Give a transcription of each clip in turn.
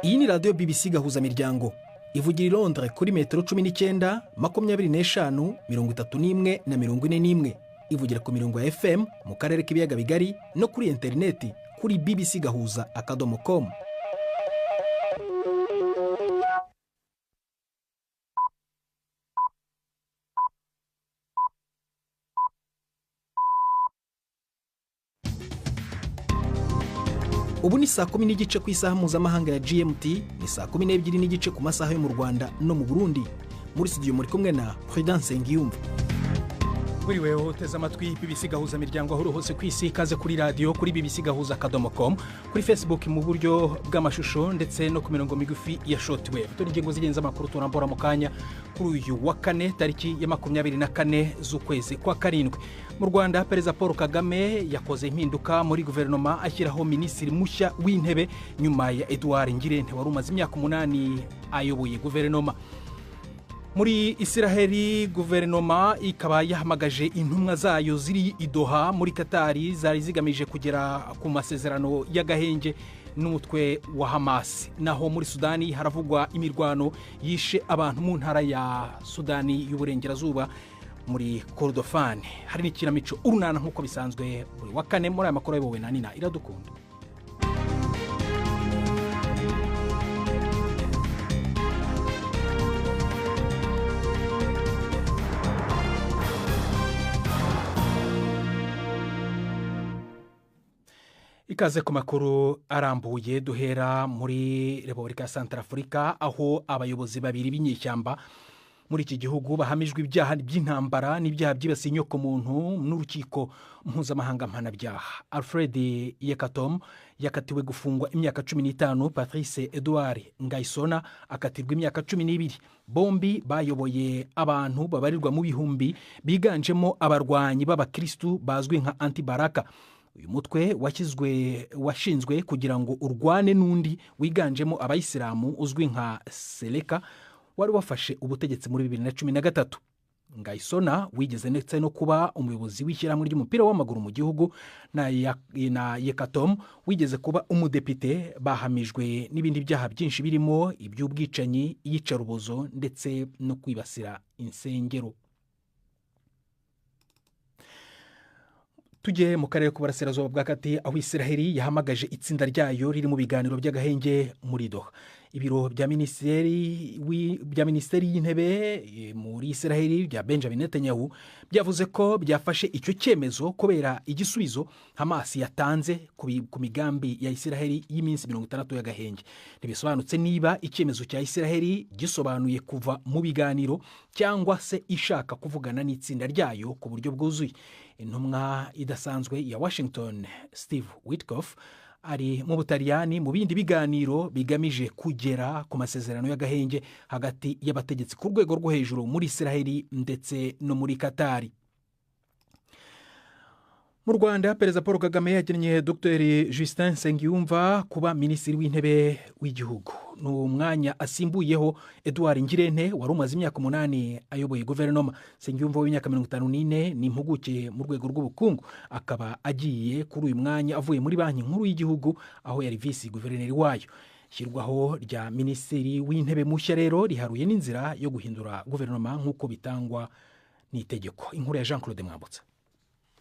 Iyi ni radiyo BBC gahuza miryango ivugira i Londres kuri metero 19, 25, 31 na 41. Ivugira ku mirongo ya FM mu karere k'ibiyaga bigari no kuri interineti kuri bbcgahuza.com. Ubu ni saa 10 n'igice ku isaha mpuzamahanga ya GMT, ni saa 12 n'igice ku masaha yo mu Rwanda no mu Burundi. Muri studio muri kumwe na Prudence Ngiyumva. Muri wewe uteze amatwi BBC gahuza miryango aho hose ku isi, kaze kuri radio kuri bbcgahuza.com, kuri Facebook mu buryo bw'amashusho ndetse no ku mirongo migufi ya shortwave. Turi ingingo zigenza amakuru turambora mu kanya kuri uyu wa kane tariki ya 24 z'ukwezi kwa karindwi. Mu Rwanda Perezida Paul Kagame yakoze impinduka muri guverinoma ashyiraho minisitiri mushya w'intebe nyuma ya Edouard Ngirente wari umaze imyaka 8 ayoboye guverinoma. Muri Israeli guverinoma ikaba yahamagaje intumwa zayo ziri i Doha muri Katari zari zigamije kugera ku masezerano y'agahenge n'umutwe wa Hamas. Naho muri Sudani haravugwa imirwano yishe abantu mu ntara ya Sudani y'uburengerazuba muri Kordofan. Hari n'ikinamico urunana nk'uko bisanzwe buri wa kane muri aya makuru ayobowe na Nina Iradukunda. Ikaze ku makuru arambuye, duhera muri Repubulika ya Centrafrica aho abayobozi babiri b'inyeshyamba muri iki gihugu bahamijwe ibyaha by'intambara n'ibyaha byibasiye inyoko muntu n'urukiko mpuzamahanga mpanabyaha. Alfred Yekatom yakatiwe gufungwa imyaka 15, Patrice Edouard Ngaisona akatirwa imyaka 12. Bombi bayoboye abantu babarirwa mu bihumbi biganjemo abarwanyi b'abakristu bazwi nka Anti-Baraka. Uyu mutwe washinzwe kugira ngo urwane n'undi wiganjemo abayisilamu uzwi nka Seleka wari wafashe ubutegetsi muri 2013. Ngaisona wigeze ndetse no kuba umuyobozi w'ishyirahamwe ry'umupira w'amaguru mu gihugu na Yekatom wigeze kuba umudepite bahamijwe n'ibindi byaha byinshi birimo iby'ubwicanyi, iyicarubozo ndetse no kwibasira insengero. Tujye mu karere k'uburasirazuba bw'Hagati aho Israeli yahamagaje itsinda ryayo riri mu biganiro by'agahenge muri Doha. Ibiro bya minisiteri y'intebe muri Israeli bya Benjamin Netanyahu byavuze ko byafashe icyo cyemezo kubera igisubizo Hamas yatanze ku migambi ya Israeli y'iminsi 60 y'agahenge. Ntibisobanutse niba icyemezo cya Israeli gisobanuye kuva mu biganiro cyangwa se ishaka kuvugana n'itsinda ryayo ku buryo bwuzuye. Intumwa idasanzwe ya Washington Steve Witkoff ari mu Butaliyani mu bindi biganiro bigamije kugera ku masezerano y'agahenge hagati y'abategetsi ku rwego rwo hejuru muri Israeli ndetse no muri Katari. Mu Rwanda Perezida Paul Kagame yagennye Dr Justin Nsengiyumva kuba minisitiri w'intebe w'igihugu. Ni umwanya asimbuyeho Edouard Ngirente wari umaze imyaka 8 ayoboye guverinoma. Nsengiyumva w'imyaka 54 ni impuguke mu rwego rw'ubukungu, akaba agiye kuri uyu mwanya avuye muri banki nkuru y'igihugu aho yari vice guverineri wayo. Ishyirwaho rya minisitiri w'intebe mushya rero riharuye n'inzira yo guhindura guverinoma nk'uko bitangwa n'itegeko. Inkuru ya Jean Claude Mwambutsa.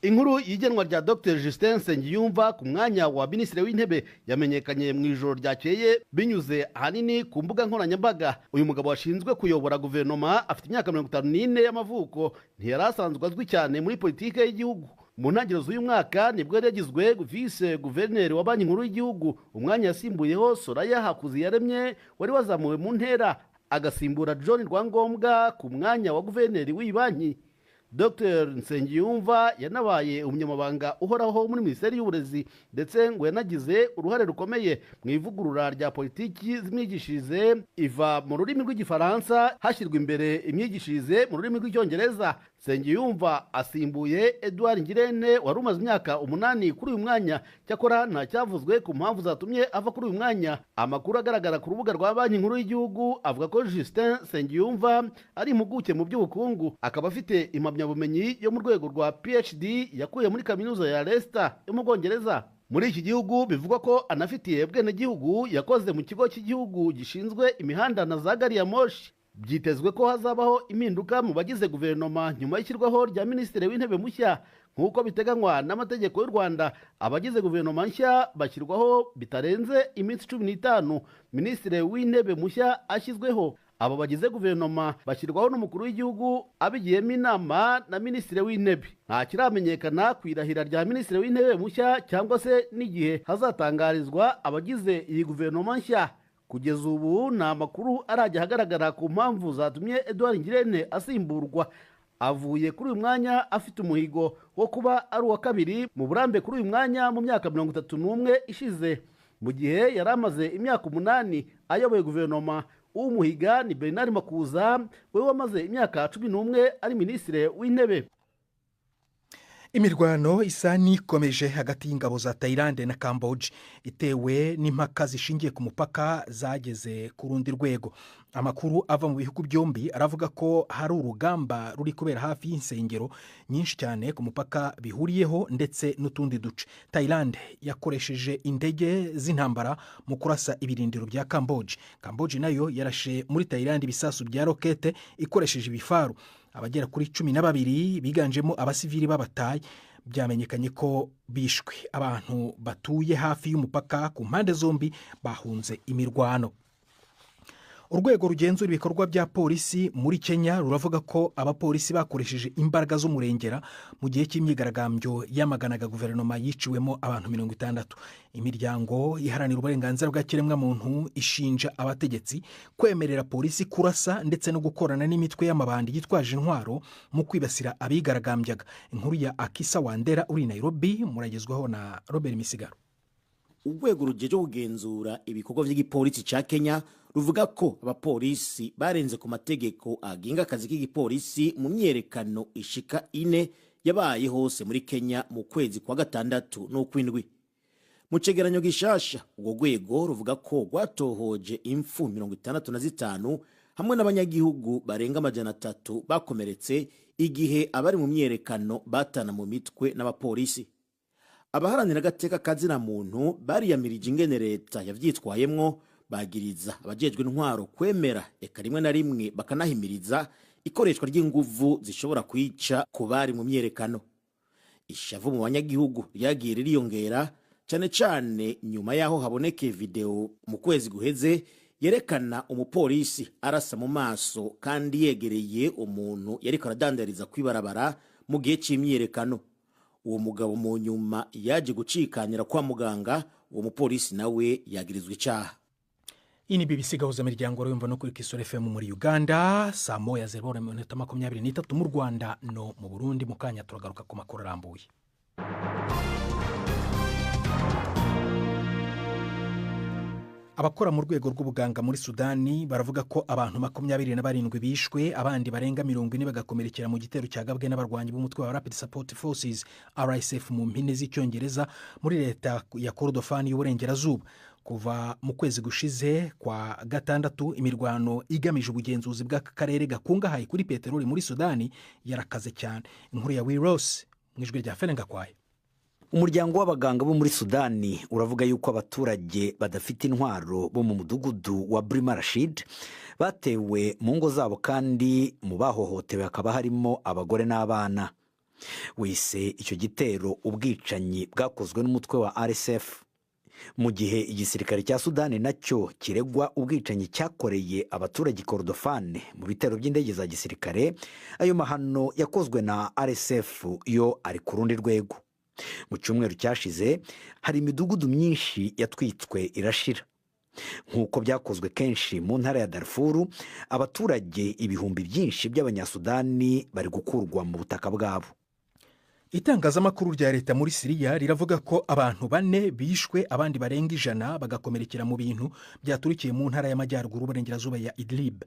Inkuru y'igenwa rya Dr Justin Nsengiyumva ku mwanya wa minisitiri w'intebe yamenyekanye mu ijoro ryakeye binyuze ahanini ku mbuga nkoranyambaga. Uyu mugabo washinzwe kuyobora guverinoma afite imyaka 54 y'amavuko, ntiyari asanzwe azwi cyane muri politike y'igihugu. Mu ntangiriro z'uyu mwaka nibwo yari yagizwe vice guverineri wa banki nkuru y'igihugu, umwanya yasimbuyeho Soraya Hakuziyaremye wari wazamuwe mu ntera agasimbura John Rwangombwa ku mwanya wa guverineri w'iyi banki. Dr Nsengiyumva yanabaye umunyamabanga uhoraho muri Minisiteri y'Uburezi ndetse ngo yanagize uruhare rukomeye mu ivugurura rya politiki z'imyigishirize iva mu rurimi rw'igifaransa hashyirwa imbere imyigishirize mu rurimi rw'icyongereza. Nsengiyumva asimbuye Edouard Ngirente wari umaze imyaka 8 kuri uyu mwanya. Cyakora nta cyavuzwe ku mpamvu zatumye ava kuri uyu mwanya. Amakuru agaragara ku rubuga rwa banki nkuru y'igihugu avuga ko Justin Nsengiyumva ari impuguke mu by'ubukungu, akaba afite impamyabumenyi yo mu rwego rwa PhD yakuye muri kaminuza ya Leicester yo mu Bwongereza. muri iki gihugu bivugwa ko anafitiye bwenegihugu yakoze mu kigo cy'igihugu gishinzwe imihanda na za gari ya moshi. Byitezwe ko hazabaho impinduka mu bagize guverinoma nyuma y'ishyirwaho rya minisitiri w'intebe mushya. Nk'uko biteganywa n'amategeko y'u Rwanda, abagize guverinoma nshya bashyirwaho bitarenze iminsi 15 minisitiri w'intebe mushya ashyizweho. Abo bagize guverinoma bashyirwaho n'umukuru w'igihugu abigiyemo inama na minisitiri w'intebe. Nta kiramenyekana ku irahira rya minisitiri w'intebe mushya cyangwa se n'igihe hazatangarizwa abagize iyi guverinoma nshya. Kugeza ubu nta makuru arajya ahagaragara ku mpamvu zatumye Edouard Ngirente asimburwa. Avuye kuri uyu mwanya afite umuhigo wo kuba ari uwa kabiri mu burambe kuri uyu mwanya mu myaka 31 ishize, mu gihe yari amaze imyaka 8 ayoboye guverinoma. Umuhiga ni Bernard Makuza, we wamaze imyaka 11 ari minisitiri w'intebe. Imirwano isa n'ikomeje hagati y'ingabo za Thailand na Cambodia, itewe n'impaka zishingiye ku mupaka zageze ku rundi rwego. Amakuru ava mu bihugu byombi aravuga ko hari urugamba ruri kubera hafi y'insengero nyinshi cyane ku mupaka bihuriyeho ndetse n'utundi duce. Thailand yakoresheje indege z'intambara mu kurasa ibirindiro bya Cambodia. Cambodia nayo yarashe muri Thailand ibisasu bya rokete ikoresheje ibifaru. Abagera kuri 12 biganjemo abasivili b'Abatayi byamenyekanye ko bishwe. Abantu batuye hafi y'umupaka ku mpande zombi bahunze imirwano. Urwego rugenzura ibikorwa bya polisi muri Kenya ruravuga ko abapolisi bakoresheje imbaraga z'umurengera mu gihe cy'imyigaragambyo yamaganaga guverinoma yiciwemo abantu 60. Imiryango iharanira uburenganzira bwa kiremwamuntu ishinja abategetsi kwemerera polisi kurasa ndetse no gukorana n'imitwe y'amabandi yitwaje intwaro mu kwibasira abigaragambyaga. Inkuru ya Akisa Wandera uri Nairobi, muragezwaho na Robert Misigaro. Urwego rujeje kugenzura ibikorwa by'igipolisi cya Kenya ruvuga ko abapolisi barenze ku mategeko agenga akazi k'igipolisi mu myerekano ishika 4 yabaye hose muri Kenya mu kwezi kwa gatandatu no kwindwi. Mu cegeranyo gishasha, urwo rwego ruvuga ko rwatohoje impfu 65 hamwe n'abanyagihugu barenga 300 bakomeretse igihe abari mu myerekano batana mu mitwe n'abapolisi. Abaharanira agateka kazina muntu bariyamirije ingene leta yavyitwayemwo, bagiriza abajejwe intwaro kwemera eka rimwe na rimwe bakanahimiriza ikoreshwa ry'inguvu zishobora kwica ku bari mu myerekano. Ishavu mu banyagihugu ryagiye ririyongera cyane cyane nyuma yaho haboneke video mu kwezi guheze yerekana umupolisi arasa mu maso kandi yegereye umuntu yariko aradandariza kwibarabara mu gihe cy'imyerekano. Uwo mugabo mu nyuma yaje gucikanira kwa muganga, uwo mupolisi nawe yagirizwe icyaha. Ini BBC gahuza miryango ruyumva no kuri Kisoro FM muri Uganda, saa 1:23 mu Rwanda no mu Burundi. Mu kanya turagaruka ku makuru arambuye. Abakora mu rwego rw'ubuganga muri Sudani baravuga ko abantu 27 bishwe, abandi barenga 40 bagakomerekera mu gitero cyagabwe n'abarwanyi b'umutwe wa Rapid Support Forces RSF mu mpine z'icyongereza muri leta ya Kordofani y'uburengerazuba. Kuva mu kwezi gushize kwa gatandatu, imirwano igamije ubugenzuzi bw'akarere gakungahaye kuri peteroli muri Sudani yarakaze cyane. Inkuru ya Wiros mwijwe rya Ferenga kwaye. Umuryango w'abaganga bo muri Sudani uravuga yuko abaturage badafite intwaro bo mu mudugudu wa Brima Rashid batewe mu ngo zabo kandi mu bahohotewe hakaba harimo abagore n'abana. Wise icyo gitero ubwicanyi bwakozwe n'umutwe wa RSF, mu gihe igisirikare cya Sudani nacyo kiregwa ubwicanyi cyakoreye abaturage Kordofane mu bitero by'indege za gisirikare. Ayo mahano yakozwe na RSF yo ari ku rundi rwego. Mu cyumweru cyashize hari imidugudu myinshi yatwitswe irashira. Nk'uko byakozwe kenshi mu ntara ya Darfur, abaturage ibihumbi byinshi by'abanyasudani bari gukurwa mu butaka bwabo. Itangazamakuru rya leta muri Syria riravuga ko abantu 4 bishwe, abandi barenga 100 bagakomerekera mu bintu byaturikiye mu ntara y'amajyaruguru y'uburengerazuba ya Idlib.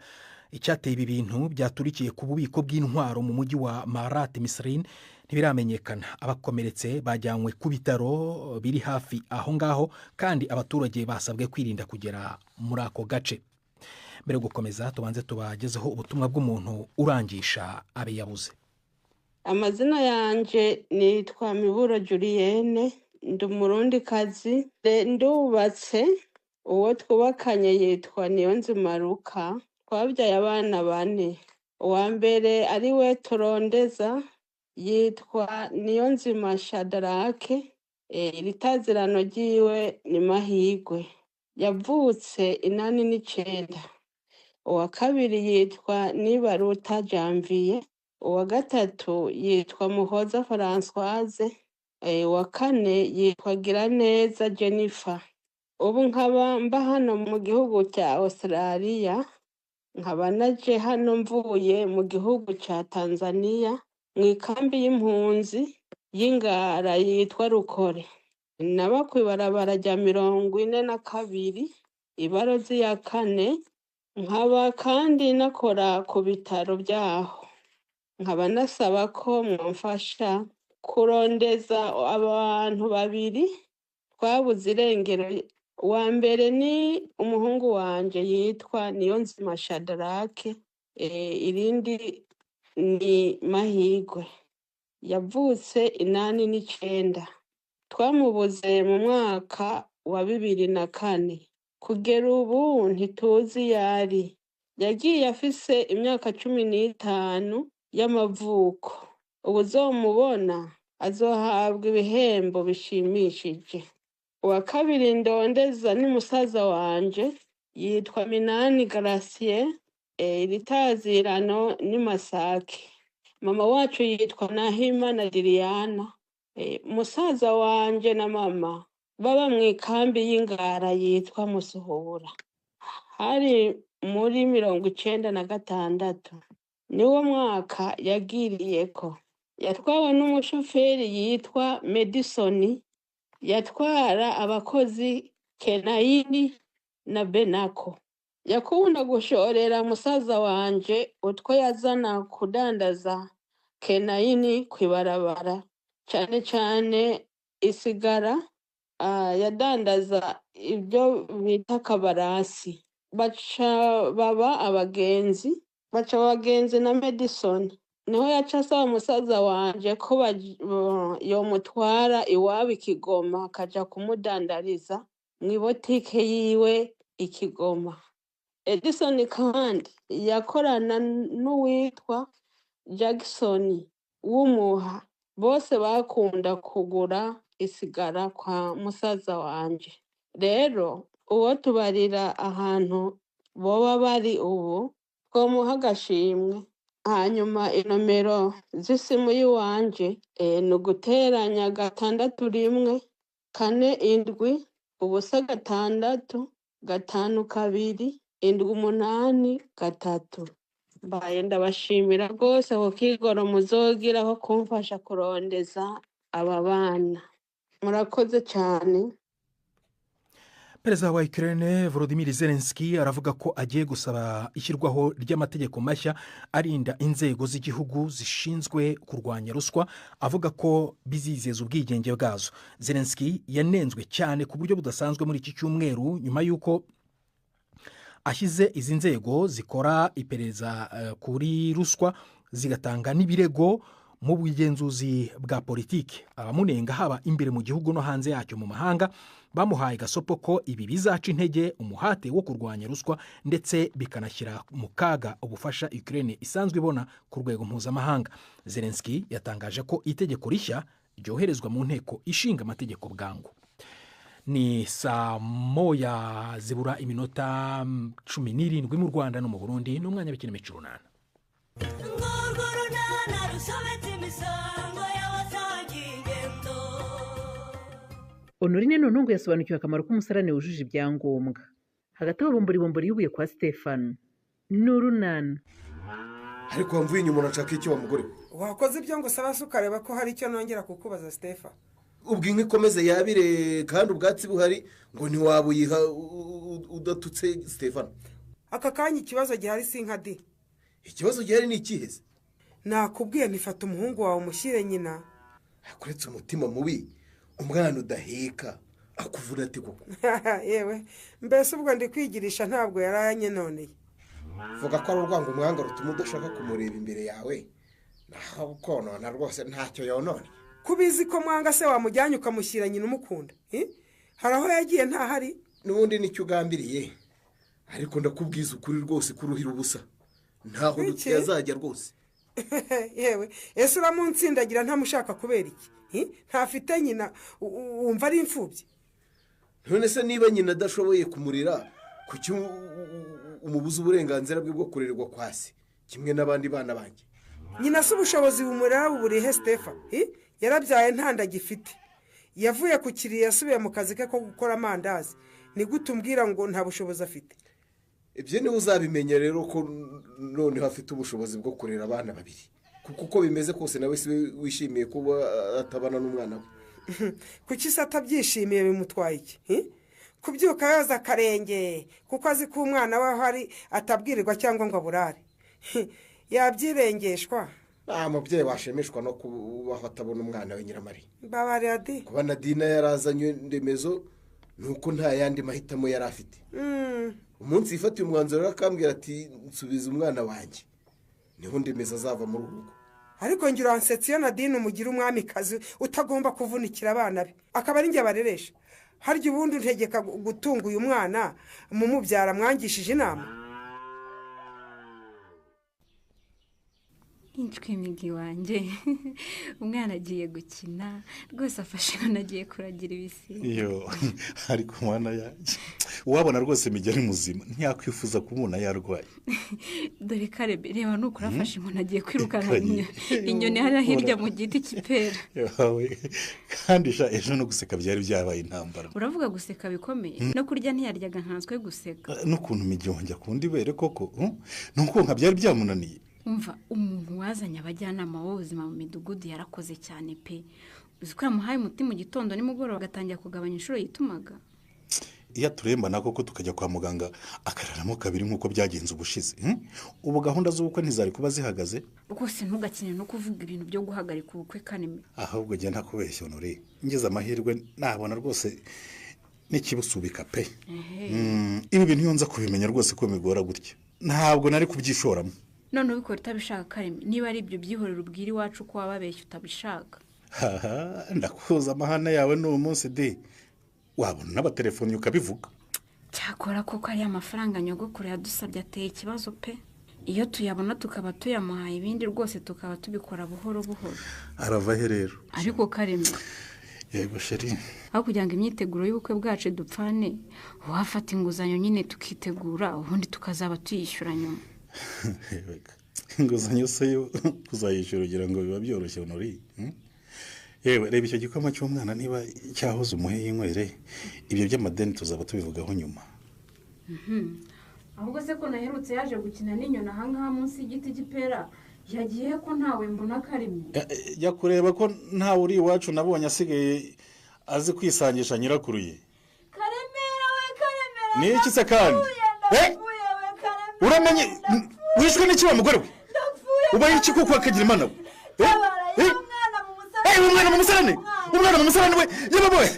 Icyateye ibi bintu byaturikiye ku bubiko bw'intwaro mu mujyi wa Marat Misrin ntibiramenyekana. Abakomeretse bajyanywe ku bitaro biri hafi aho ngaho kandi abaturage basabwe kwirinda kugera muri ako gace. Mbere yo gukomeza tubanze tubagezeho ubutumwa bw'umuntu urangisha abe yabuze. Amazina yanje nitwa Miburo Julienne, ndi umurundikazi ndubatse. Uwo twubakanye yitwa Niyonzima Luka. Twabyaye abana 4. Uwa mbere ari we turondeza yitwa Niyonzima Shadarake. Iri tazirano ryiwe ni Mahigwe. Yavutse 89. Uwa kabiri yitwa Nibaruta Janvier. Uwa gatatu yitwa Muhoza Françoise. Uwa kane yitwa Giraneza Jennifer. Ubu nkaba mba hano mu gihugu cya Australia, nkaba naje hano mvuye mu gihugu cya Tanzania mu ikambi y'impunzi y'Ingara yitwa Rukore. Naba kw'ibarabara rya 42 Ibarozi ya 4. Nkaba kandi nakora ku bitaro byaho. Nkaba nasaba ko mwamfasha kurondeza abantu 2 twabuze irengero. Uwa mbere ni umuhungu wanje yitwa Niyonzima Shadarake. Irindi ni Mahigwe. Yavutse 89. Twamubuze mu mwaka wa 2004. Kugera ubu ntituzi yari. Yagiye afise imyaka 15 y'amavuko. Ubu uzomubona azohabwa ibihembo bishimishije. Uwa kabiri ndondeza ni musaza wanje yitwa Minani Gracier. Iri tazirano ni Masake. Mama wacu yitwa Nahimana Diriana. Musaza wanje na mama baba mu ikambi y'Ingara yitwa Musuhura. Hari muri 1996 niwo mwaka yagiriyeko. Yatwawe n'umushoferi yitwa Medisoni. Yatwara abakozi Kenayini na Benako. Yakunda gushorera musaza wanje utwo yazana kudandaza Kenayini kw'ibarabara, cyane cyane isigara. Yadandaza ibyo bita kabarasi. Baca baba abagenzi na Medison. Niho yaca asaba musaza wanje ko yomutwara iwabo Ikigoma akaja kumudandariza mu ibotike yiwe Ikigoma. Edison kandi yakorana n'uwitwa Jackson w'Umuha. Bose bakunda kugura isigara kwa musaza wanje. Rero uwo tubarira ahantu boba bari ubu twomuha agashimwe. Hanyuma inomero z'isimu y'iwanje ni uguteranya 6 1 4 7 ubusa 6 5 2 7 8 3. Mbaye ndabashimira rwose ko kigoro muzogiraho kumfasha kurondeza aba bana. Murakoze cyane. Perezida wa Ukraine Volodymyr Zelensky aravuga ko agiye gusaba ishyirwaho ry'amategeko mashya arinda inzego z'igihugu zishinzwe kurwanya ruswa, avuga ko bizizeza ubwigenge bwazo. Zelensky yanenzwe cyane ku buryo budasanzwe muri iki cyumweru nyuma y'uko ashyize izi nzego zikora iperereza kuri ruswa zigatanga n'ibirego mu bugenzuzi bwa politiki. Abamunenga haba imbere mu gihugu no hanze yacyo mu mahanga bamuhaye gasopo ko ibi bizaca intege umuhate wo kurwanya ruswa ndetse bikanashyira mu kaga ubufasha Ukraine isanzwe ibona ku rwego mpuzamahanga. Zelensky yatangaje ko itegeko rishya ryoherezwa mu nteko ishinga amategeko bwangu. Ni saa moya zibura iminota 17 mu Rwanda no mu Burundi n'umwanya w'ikinamico runana. Honorine Nontongo yasobanukiwe akamaro k'umusarane wujuje ibyangombwa. Hagati aho bombori yubuye kwa Stefano n'urunana. Ariko wamvuye inyuma unashaka iki wa mugore? Wakoze ibyo ngo usaba ukareba ko hari icyo nongera kukubaza Stefano. Ubwinka ikomeze yabire kandi ubwatsi buhari ngo ntiwabuyiha udatutse Stefano. Aka kanya ikibazo gihari sinkadi. Ikibazo gihari ni ikiheze? Nakubwiye nifata umuhungu wawe umushyire nyina. Akuretse umutima mubi umwana udaheka akuvuna ati koko. Yewe mbese ubwo ndi kwigirisha ntabwo yaranye none. Vuga ko ari urwango umwanga rutuma udashaka kumureba imbere yawe. Naho konona rwose ntacyo yonone. kubizi ko mwanga se wamujyanye ukamushyira nyina umukunda hari aho yagiye ntahari n'ubundi nicyo ugambiriye ariko ndakubwiza ukuri rwose kuruhira ubusa ntaho yazajya rwose yewe ese uramunsindagira ntamushaka kubera iki ntafite nyina wumva ari imfubyi none se niba nyina adashoboye kumurera kuki umubuza uburenganzira bwe bwo kurererwa kwa se kimwe n'abandi bana banjye nyina se ubushobozi bumurera buburihe Stefa yarabyaye ntandagifite yavuye ku kiriya yasubiye mu kazi ke ko gukora amandazi ni gute umbwira ngo nta bushobozi afite ibyo niwe uzabimenya rero ko noneho afite ubushobozi bwo kurera abana babiri kuko uko bimeze kose nawe si wishimiye kuba atabana n'umwana we kuki se atabyishimiye bimutwaye iki kubyuka yoza akarenge kuko azi ko umwana we ahari atabwirirwa cyangwa ngo aburare yabyirengeshwa nta mubyeyi washimishwa no kubaho atabona umwana we Nyiramari babarira di kuba Nadina yarazanye Ndemezo nuko nta yandi mahitamo yari afite umunsi yifatiye umwanzuro akambwira ati nsubiza umwana wanjye niho Ndemezo azava muri urugo ariko ngira ansetse iyo Nadine umugira umwamikazi utagomba kuvunikira abana be akaba ari njye bareresha harya ubundi untegeka gutunga uyu mwana mumubyara mwangishije inama inshwi migi wanjye umwana agiye gukina rwose afashe nkanagiye kuragira ibisiga ariko mwana yanjye wabona rwose migi ari muzima ntiyakwifuza kumubona yarwaye dore karebe reba nukuri afashe umuntu agiye kwirukanka inyoni hariya hirya mu giti cy'ipera kandi ejo no guseka byari byabaye intambara uravuga guseka bikomeye no kurya ntiyaryaga nkanswe guseka n'ukuntu migi wongera kundi bere koko nuko nka byari byamunaniye umva umuntu wazanye abajyanama b'ubuzima mu midugudu yarakoze cyane pe uzi ko yamuhaye umuti mu gitondo nimugoroba agatangira kugabanya inshuro yitumaga iyo turemba nako ko tukajya kwa muganga akararamo kabiri nk'uko byagenze ubushize ubu gahunda z'ubukwe ntizari kuba zihagaze rwose ntugakine no kuvuga ibintu byo guhagarika ubukwe kaneme ahubwo njye ntakubeshya Honore ngeze amahirwe nabona rwose n'ikibusubika pe ibi bintu iyo nza kubimenya rwose ko bigora gutya ntabwo nari kubyishoramo none ubikora utabishaka kareme niba ari ibyo byihorera ubwira iwacu ko wababeshya utabishaka ndakuza amahane yawe n'uwo munsi de wabona n'abatelefoni ukabivuga cyakora koko ari amafaranga nyogokuru yadusabye ateye ikibazo pe iyo tuyabona tukaba tuyamuhaye ibindi rwose tukaba tubikora buhoro buhoro arava he rero ariko kareme yego sheri aho kugira ngo imyiteguro y'ubukwe bwacu dupfane wafata inguzanyo nyine tukitegura ubundi tukazaba tuyishyura nyuma inguzanyo se yo kuzayishyura ugira ngo biba byoroshye Honore yewe reba icyo gikoma cy'umwana niba cyahoze umuhe y'inkwere ibyo by'amadeni tuzaba tubivugaho nyuma ahubwo se ko naherutse yaje gukina n'inyoni ahangaha munsi y'igiti cy'ipera yagiye ko ntawe mbona karemye jya kureba ko ntawe uri iwacu nabonye asigaye azi kwisangisha nyirakuru ye karemera we karemera ni iki se kandi uramenye wishwe n'iki wa mugore we ubaye iki kuko akagira imana we umwana mu musarane we yababoye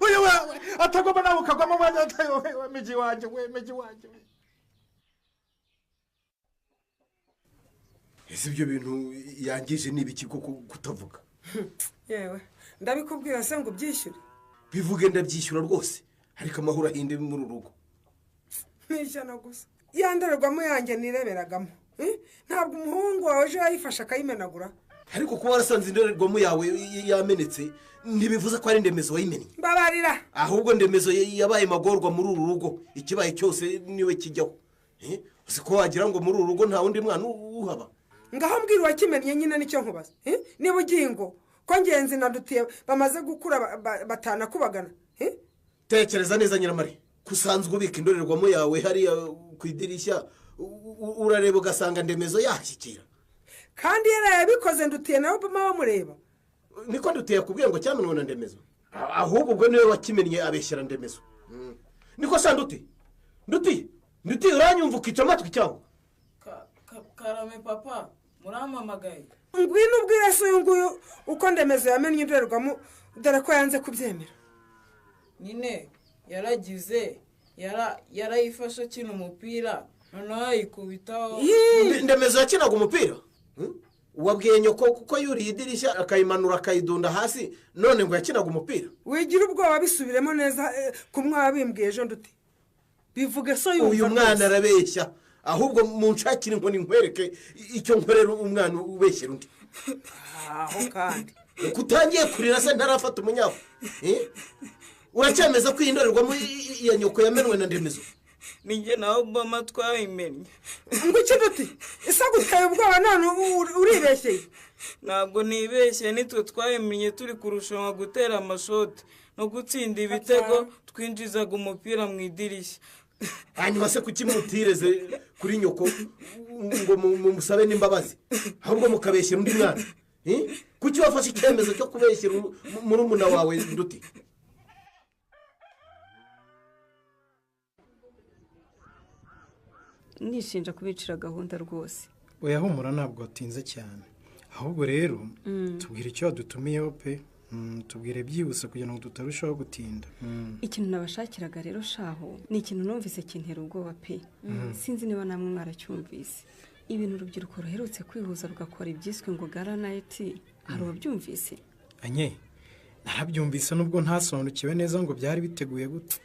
oya atagomba nawe ukagwamo umwanya we migi wanjye ese ibyo bintu yangije ni ibiki koko kutavuga yewe ndabikubwira se ngo ubyishyure bivuge ndabyishyura rwose ariko amahoro ahinde muri uru rugo n'ijana gusa yandarwamo yanjye nireberagamo ntabwo umuhungu wawe ejo yayifashe akayimenagura ariko kuba warasanze indorerwamo yawe yamenetse ntibivuze ko ari Ndemezo wayimennye mbabarira ahubwo Ndemezo yabaye magorwa muri uru rugo ikibaye cyose niwe kijyaho uzi ko wagira ngo muri uru rugo nta wundi mwana uhaba ngaho mbwira uwakimennye nyine nicyo nkubaza niba ugiye ngo ko ngenzi na Dutiye bamaze gukura batanakubagana tekereza neza Nyiramari kusanzwe ubika indorerwamo yawe hariya ku idirishya urareba ugasanga Ndemezo yahashyikira kandi yarayabikoze Dutiye nawe bamureba niko Dutiye kubwira ngo cyamenwe na Ndemezo ahubwo ubwo niwe wakimennye abeshyira Ndemezo niko sa Dutiye uranyumva ukica amatwi cyangwa karame papa muramamagaye ngwino ubwire se uyu nguyu uko Ndemezo yamennye indorerwamo dore ko yanze kubyemera nyine yaragize yarayifashe akina umupira noneho ayikubitaho Ndemezo yakinaga umupira wabwiye nyoko kuko yuriye idirishya akayimanura akayidunda hasi none ngo yakinaga umupira. wigira ubwoba bisubiremo neza ku mwana bimbwiye ejo nduti bivuge so yumva uyu mwana arabeshya ahubwo munshakire ngo ninkwereke icyo nkorera umwana ubeshyera undi. aho kandi kutangiye kurira se ntarafata umunyafu uracyemeza ko iyi ndorerwamo iya nyoko yamenwe na Ndemezo? ninjye na Obama twayimennye. ngo iki nduti ese guteye ubwoba none uribeshyeye? ntabwo nibeshye nitwe twayimennye turi kurushanwa gutera amashoti no gutsinda ibitego twinjizaga umupira mu idirishya. hanyuma se kuki mutireze kuri nyoko ngo mumusabe n'imbabazi ahubwo mukabeshyira undi mwana? kuki wafashe icyemezo cyo kubeshyira murumuna wawe nduti? nishinja kubicira gahunda rwose. oya humura ntabwo watinze cyane ahubwo rero tubwire icyo wadutumiyeho pe tubwire byihuse kugira ngo tutarushaho gutinda. ikintu nabashakiraga rero shaho ni ikintu numvise kintera ubwoba pe. sinzi niba namwe mwaracyumvise ibintu urubyiruko ruherutse kwihuza rugakora ibyiswe ngo garanayiti. hari uwabyumvise? anye narabyumvise nubwo ntasobanukiwe neza ngo byari biteguye gute.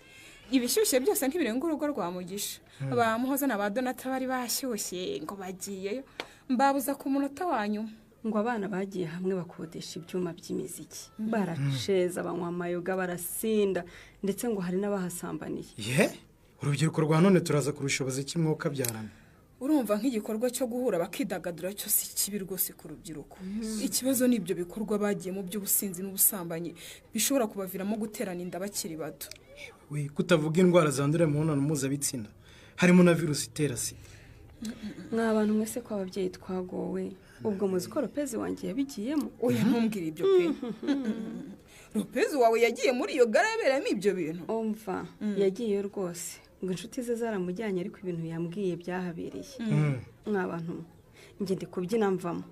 ibishyushye byose ntibirenga urugo rwa Mugisha. ba Muhoza na ba Donata bari bashyushye ngo bagiyeyo mbabuza ku munota wa nyuma. ngo abana bagiye hamwe bakodesha ibyuma by'imiziki baraceza banywa amayoga barasinda ndetse ngo hari n'abahasambaniye. urubyiruko rwa none turaza kurushoboza iki mwuka byarana? urumva nk'igikorwa cyo guhura bakidagadura cyo si kibi rwose ku rubyiruko. ikibazo ni ibyo bikorwa bagiye mu by'ubusinzi n'ubusambanyi bishobora kubaviramo guterana inda bakiri bato. we kutavuga indwara zandurira mu mibonano mpuzabitsina harimo na virusi itera sida. mwa bantu mwese ko ababyeyi twagowe ubwo muzi ko Lopez wanjye yabigiyemo? oya ntumbwire ibyo pe. Lopez wawe yagiye muri iyo gara yaberamo ibyo bintu? umva yagiye rwose ngo inshuti ze zaramujyanye ariko ibintu yambwiye byahabereye. mwa bantu njye ndi kubyina mvamo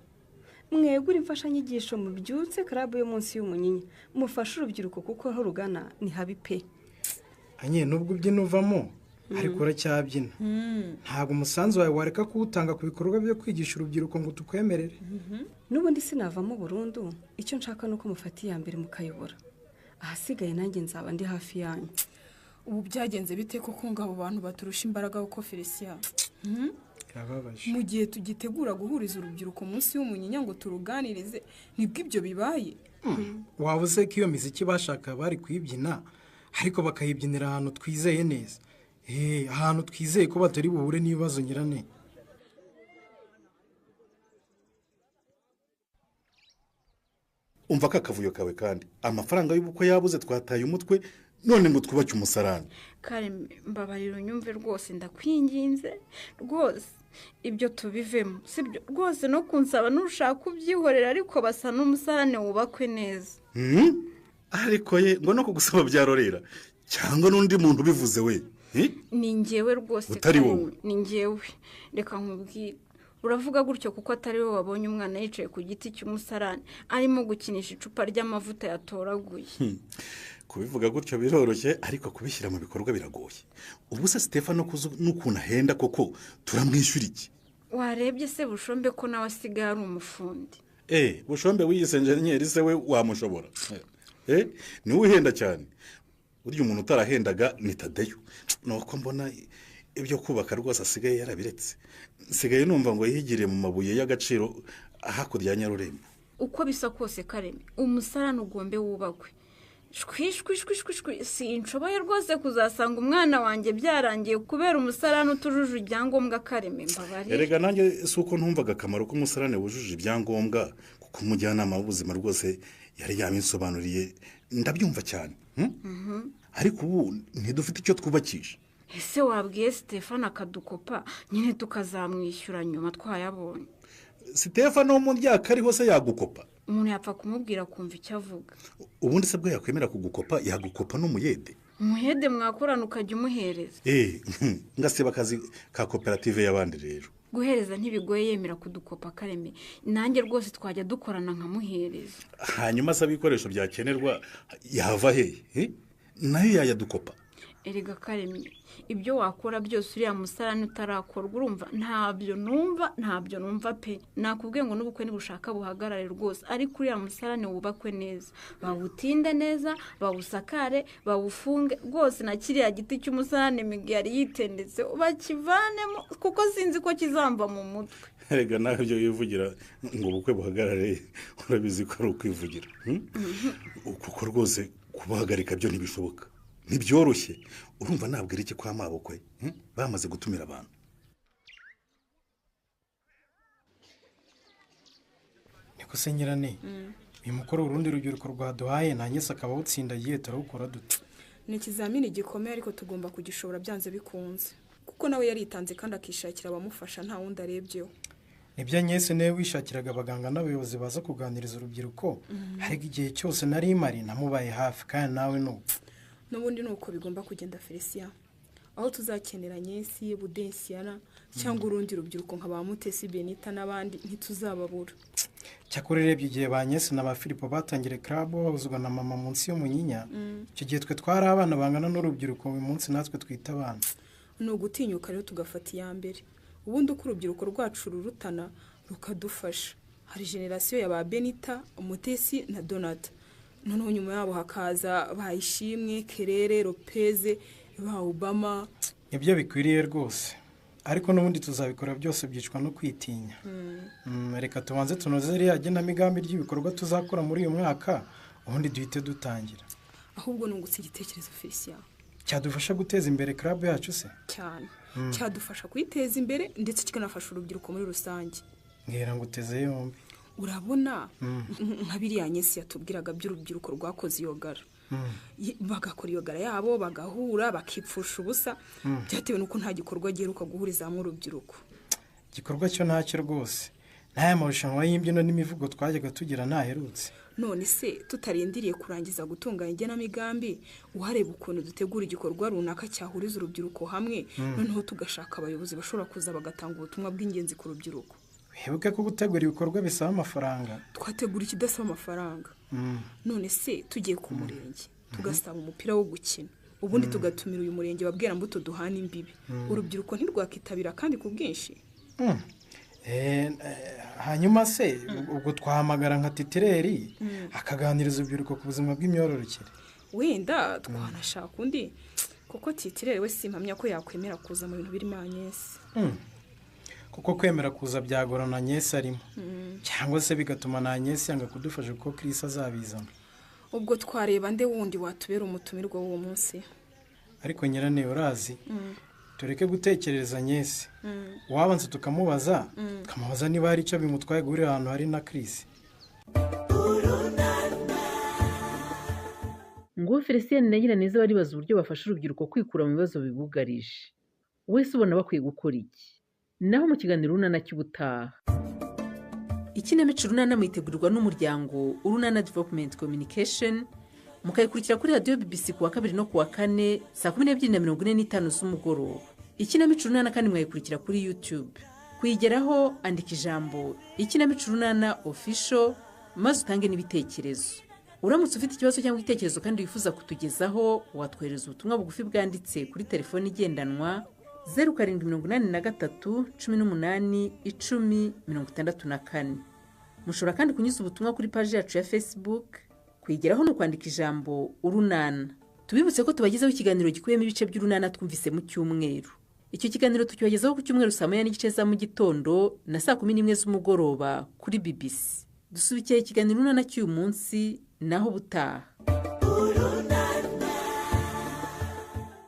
mwegura imfashanyigisho mubyutse karabu yo munsi y'umunyinya mufashe urubyiruko kuko aho rugana ni habi pe. anye nubwo ubyina uvamo ariko uracyabyina ntabwo umusanzu wawe wareka kuwutanga ku bikorwa byo kwigisha urubyiruko ngo tukwemerere. n'ubundi sinavamo burundu icyo nshaka ni uko mufata iya mbere mukayobora ahasigaye nanjye nzaba ndi hafi yanyu. ubu byagenze bite koko ngo abo bantu baturusha imbaraga uko Felicien? Birababaje. mu gihe tugitegura guhuriza urubyiruko munsi y'umunyinya ngo turuganirize nibwo ibyo bibaye. waba uzi ko iyo miziki bashaka bari kuyibyina ariko bakayibyinira ahantu twizeye neza ahantu twizeye ko batari buhure n'ibibazo nyirane. umva ko akavuyo kawe kandi amafaranga y'ubukwe yabuze twataye umutwe none ngo twubake umusarani. Kareme mbabarira unyumve rwose ndakwinginze rwose ibyo tubivemo sibyo rwose no kunsaba n'ushaka kubyihorera ariko basa n'umusarane wubakwe neza. ariko ye ngo no kugusaba byarorera cyangwa n'undi muntu ubivuze we? ni njyewe rwose utari wowe? ni njyewe reka nkubwire uravuga gutyo kuko atari wowe wabonye umwana yicaye ku giti cy'umusarane arimo gukinisha icupa ry'amavuta yatoraguye. kubivuga gutyo biroroshye ariko kubishyira mu bikorwa biragoye. ubu se Stefano n'ukuntu ahenda koko turamwishyura iki? warebye se Bushombe ko nawe asigaye ari umufundi? Bushombe wiyise enjeniyeri se we wamushobora? niwe uhenda cyane. burya umuntu utarahendaga ni Tadeyo. nuko mbona ibyo kubaka rwose asigaye yarabiretse. nsigaye numva ngo yihigire mu mabuye y'agaciro hakurya ya Nyarurembo. uko bisa kose Kareme umusarane ugombe wubakwe. shwishwishwishwishwi sinshoboye rwose kuzasanga umwana wanjye byarangiye kubera umusarane utujuje ibyangombwa Kareme mbabarira. erega nanjye si uko ntumvaga akamaro k'umusarane wujuje ibyangombwa kuko umujyanama w'ubuzima rwose yari yaminsobanuriye ndabyumva cyane. ariko ubu ntidufite icyo twubakisha. ese wabwiye Stefano akadukopa nyine tukazamwishyura nyuma twayabonye? Stefano wo mu ryaka ariho se yagukopa? umuntu yapfa kumubwira kumva icyo avuga. ubundi se bwo yakwemera kugukopa yagukopa n'umuyede? umuhede mwakorana ukajya umuhereza. ngasiba akazi ka koperative y'abandi rero. guhereza ntibigoye yemera kudukopa Kareme nanjye rwose twajya dukorana nkamuhereza. hanyuma se ibikoresho byakenerwa yava hehe nayo yayadukopa? erega karemye ibyo wakora byose uriya musarani utarakorwa urumva ntabyo numva pe nakubwiye ngo n'ubukwe nibushaka buhagarare rwose ariko uriya musarani wubakwe neza bawutinde neza bawusakare bawufunge rwose na kiriya giti cy'umusarani migi yari yitendetse bakivanemo kuko sinzi ko kizamba mu mutwe erega nawe ibyo wivugira ngo ubukwe buhagarare urabizi ko ari ukwivugira kuko rwose kubahagarika byo ntibishoboka ntibyoroshye urumva nabwira iki kwa mabukwe bamaze gutumira abantu niko se nyirane uyu mukoro urundi rubyiruko rwaduhaye nta nyese akaba awutsindagiye turawukora dute ni ikizamini gikomeye ariko tugomba kugishobora byanze bikunze kuko nawe yaritanze kandi akishakira abamufasha nta wundi arebyeho nibyo nyese niwe wishakiraga abaganga n'abayobozi baza kuganiriza urubyiruko ariko igihe cyose nari mari namubaye hafi kandi nawe n'upfa n'ubundi ni uko bigomba kugenda Felicien aho tuzakenera nyesi budensiyana cyangwa urundi rubyiruko nka ba Mutesi Benita n'abandi ntituzababura cyakora urebye igihe ba nyesi na ba Filipo batangire club bahuzwa na mama munsi y'umunyinya icyo gihe twe twari abana bangana n'urubyiruko uyu munsi natwe twita abana ni ugutinyuka rero tugafata iya mbere ubundi uko urubyiruko rwacu rurutana rukadufasha hari generasiyo ya ba Benita Mutesi na Donata noneho nyuma yabo hakaza bayishimwe Kerere Lopez ba Obama ibyo bikwiriye rwose ariko n'ubundi tuzabikora byose byicwa no kwitinya reka tubanze tunoze ririya genamigambi ry'ibikorwa tuzakora muri uyu mwaka ubundi duhite dutangira ahubwo nungutse igitekerezo Felicien cyadufasha guteza imbere club yacu se cyane cyadufasha kuyiteza imbere ndetse kikanafasha urubyiruko muri rusange ngera ngo uteze yombi urabona nka biriya nyesi yatubwiraga by'urubyiruko rwakoze iyo gara bagakora iyo gara yabo bagahura bakipfusha ubusa byatewe n'uko nta gikorwa giheruka guhuriza hamwe urubyiruko igikorwa cyo ntacyo rwose n'aya marushanwa y'imbyino n'imivugo twajyaga tugira ntaherutse none se tutarindiriye kurangiza gutunganya igenamigambi uhareba ukuntu dutegura igikorwa runaka cyahuriza urubyiruko hamwe noneho tugashaka abayobozi bashobora kuza bagatanga ubutumwa bw'ingenzi ku rubyiruko wibuke ko gutegura ibikorwa bisaba amafaranga twategura ikidasaba amafaranga none se tugiye ku murenge tugasaba umupira wo gukina ubundi tugatumira uyu murenge babwira mbuto duhana imbibi urubyiruko ntirwakitabira kandi ku bwinshi hanyuma se ubwo twahamagara nka titireri akaganiriza urubyiruko ku buzima bw'imyororokere wenda twanashaka undi kuko titireri we simpamya ko yakwemera kuza mu bintu birimo anyesi kuko kwemera kuza byagorana nyesi arimo cyangwa se bigatuma na nyesi yanga kudufasha kuko Chris azabizana ubwo twareba nde wundi watubera umutumirwa w'uwo munsi ariko nyirane urazi tureke gutekereza nyesi wabanza tukamubaza niba hari icyo bimutwaye guhurira ahantu hari na Chris ngo Felicien na Nyiraneza baribaza uburyo bafasha urubyiruko kwikura mu bibazo bibugarije wese ubona bakwiye gukora iki naho mu kiganiro urunana cy'ubutaha ikinamico urunana mwitegurirwa n'umuryango Urunana Development Communication mukayikurikira kuri radiyo BBC ku wa kabiri no ku wa kane saa 12:45 z'umugoroba ikinamico urunana kandi mwayikurikira kuri YouTube kuyigeraho andika ijambo ikinamico urunana official maze utange n'ibitekerezo uramutse ufite ikibazo cyangwa igitekerezo kandi wifuza kutugezaho watwohereza ubutumwa bugufi bwanditse kuri telefone igendanwa 0783181064 mushobora kandi kunyuza ubutumwa kuri page yacu ya Facebook kwigeraho no kwandika ijambo urunana tubibutse ko tubagezaho ikiganiro gikubiyemo ibice by'urunana twumvise mu cyumweru icyo kiganiro tukibagezaho ku cyumweru saa 9:30 za mu gitondo na saa 11 z'umugoroba kuri BBC dusubikiye ikiganiro urunana cy'uyu munsi naho butaha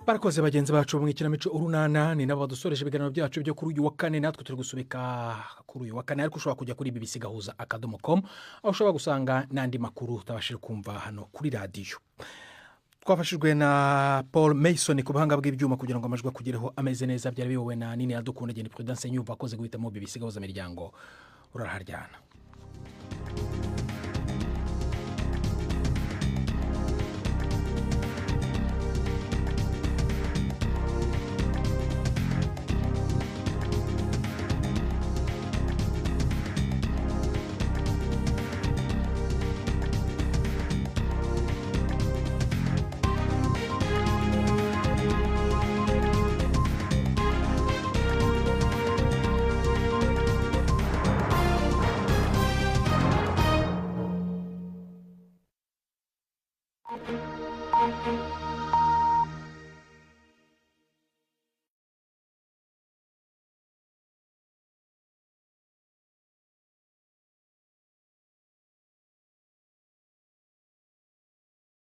barakoze bagenzi bacu mu ikinamico urunana ni nabo badusoreje ibiganiro byacu byo kuri uyu wa kane natwe turi gusubika kuri uyu wa kane ariko ushobora kujya kuri bbc-gahuza.com aho ushobora gusanga n'andi makuru utabashije kumva hano kuri radiyo twafashijwe na Paul Mason ku buhanga bw'ibyuma kugira ngo amajwi akugereho ameze neza byari biyobowe na Nini Adukunda Geni Prudence Nyumva akoze guhitamo BBC Gahuza Miryango uraraharyana